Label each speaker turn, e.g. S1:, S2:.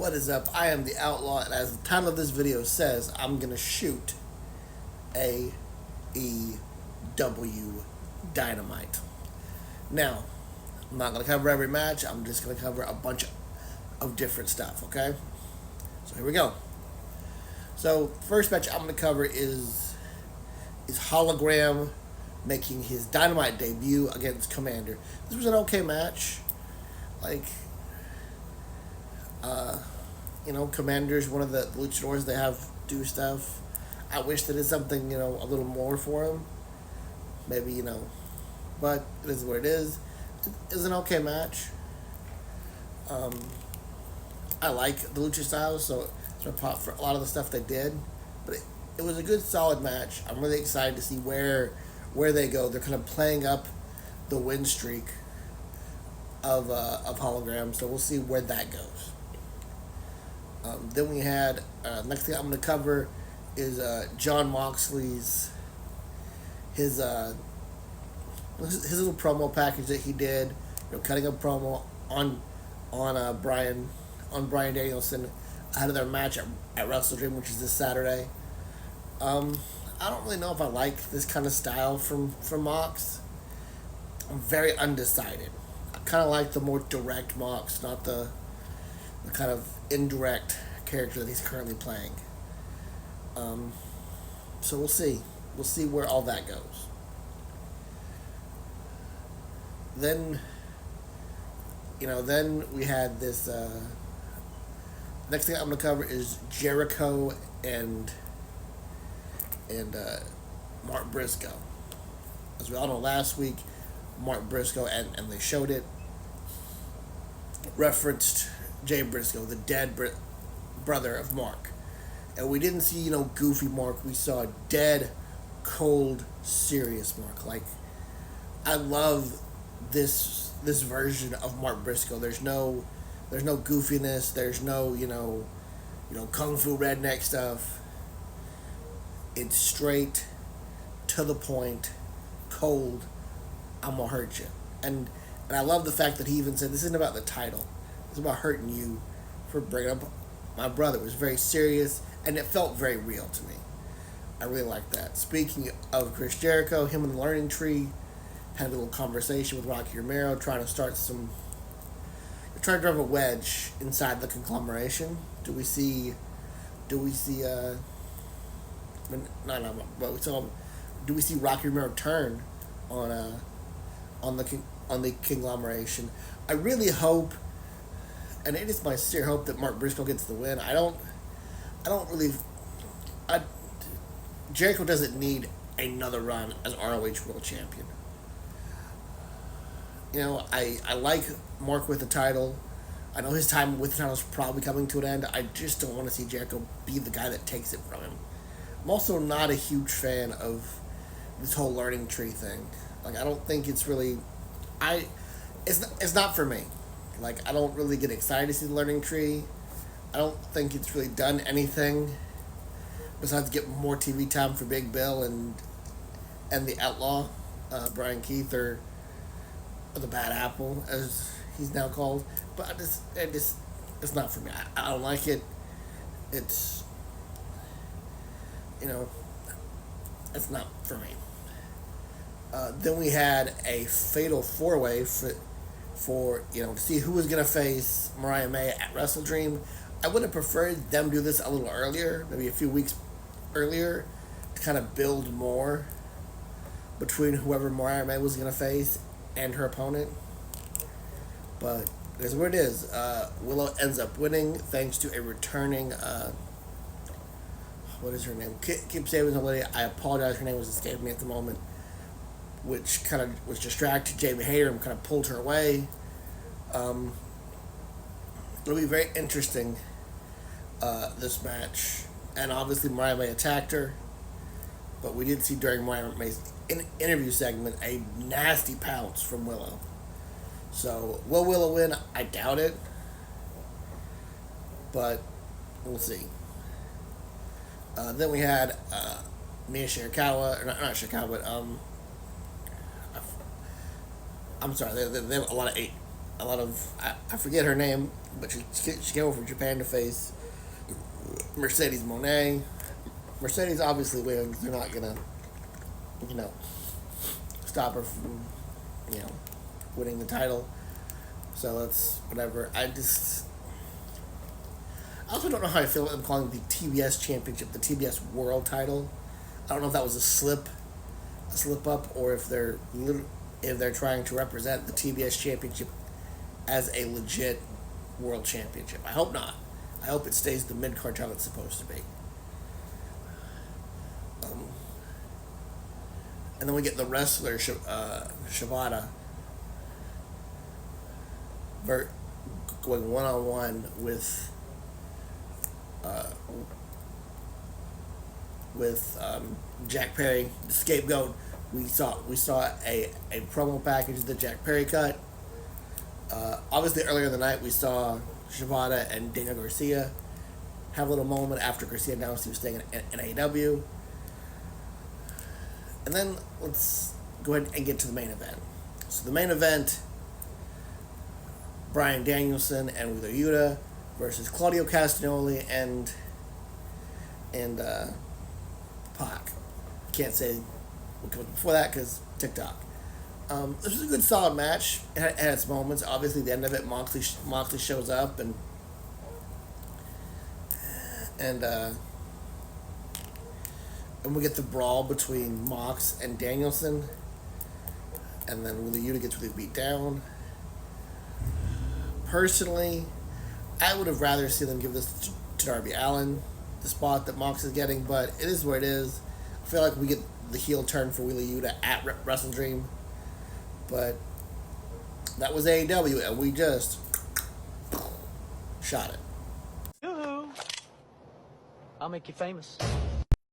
S1: What is up? I am the Outlaw, and as the title of this video says, I'm gonna shoot AEW Dynamite. Now, I'm not gonna cover every match. I'm just gonna cover a bunch of different stuff. Okay? So here we go. So first match I'm gonna cover is Hologram making his Dynamite debut against Commander. This was an okay match. Commander's one of the luchadors they have do stuff. I wish they did something, a little more for him. Maybe, but it is what it is. It's an okay match. I like the lucha style, so it's my pop for a lot of the stuff they did. But it was a good, solid match. I'm really excited to see where they go. They're kind of playing up the win streak of Hologram, so we'll see where that goes. Then we had next thing I'm going to cover is John Moxley's his little promo package that he did, cutting a promo on Brian Danielson ahead of their match at Wrestle Dream, which is this Saturday. I don't really know if I like this kind of style from Mox. I'm very undecided. I kind of like the more direct Mox, not the kind of indirect character that he's currently playing. So we'll see. We'll see where all that goes. Then we had this. Next thing I'm going to cover is Jericho and Mark Briscoe. As we all know, last week, Mark Briscoe, and they showed it, referenced Jay Briscoe, the dead brother of Mark. And we didn't see, goofy Mark. We saw dead, cold, serious Mark. I love this version of Mark Briscoe. There's no goofiness. There's no, kung fu redneck stuff. It's straight, to the point, cold. I'm gonna hurt you. And I love the fact that he even said, this isn't about the title. It's about hurting you for bringing up my brother. It was very serious, and it felt very real to me. I really like that. Speaking of Chris Jericho, him and the Learning Tree had a little conversation with Rocky Romero, trying to drive a wedge inside the conglomeration. Do we see Rocky Romero turn on the conglomeration? I really hope, and it is my sincere hope, that Mark Briscoe gets the win. Jericho doesn't need another run as ROH World Champion. I like Mark with the title. I know his time with the title is probably coming to an end. I just don't want to see Jericho be the guy that takes it from him. I'm also not a huge fan of this whole Learning Tree thing. I don't think it's really... It's not for me. I don't really get excited to see the Learning Tree. I don't think it's really done anything besides get more TV time for Big Bill and the Outlaw, Brian Keith, or the Bad Apple, as he's now called. But it's not for me. I don't like it. It's it's not for me. Then we had a fatal four-way for to see who was going to face Mariah May at Wrestle Dream. I would have preferred them do this a little earlier, maybe a few weeks earlier, to kind of build more between whoever Mariah May was going to face and her opponent. But that's what it is. Willow ends up winning thanks to a returning... what is her name? Keep saying the lady. I apologize. Her name was escaping me at the moment. Which kind of was distracted Jamie Hayter and kind of pulled her away. It'll be very interesting, this match. And obviously Mariah May attacked her. But we did see during Mariah May's interview segment a nasty pounce from Willow. So, will Willow win? I doubt it. But we'll see. Then we had Mia Shirakawa, or not Shirakawa, but I'm sorry, they have a lot of a lot of I forget her name, but she came over from Japan to face Mercedes Moné. Mercedes obviously wins. They're not gonna, you know, stop her from, you know, winning the title. So that's whatever. I also don't know how I feel about them calling the TBS Championship the TBS World Title. I don't know if that was a slip up, or if they're trying to represent the TBS Championship as a legit World Championship. I hope not. I hope it stays the mid card title it's supposed to be. Um, and then we get the wrestler Shibata going one on one uh, with Jack Perry, the scapegoat. We saw a promo package that Jack Perry cut. Obviously, earlier in the night, we saw Shibata and Daniel Garcia have a little moment after Garcia announced he was staying in AEW. And then let's go ahead and get to the main event. So the main event, Bryan Danielson and Wheeler Yuta versus Claudio Castagnoli and Pac. Can't say what comes before that because TikTok. This was a good, solid match. It had its moments. Obviously, the end of it, Moxley shows up and we get the brawl between Mox and Danielson, and then Wheeler Yuta gets really beat down. Personally, I would have rather seen them give this to Darby Allin, the spot that Mox is getting, but it is what it is. I feel like we get the heel turn for Wheeler Yuta at Wrestle Dream, but that was AEW, and we just shot it.
S2: Yoo-hoo! I'll make you famous.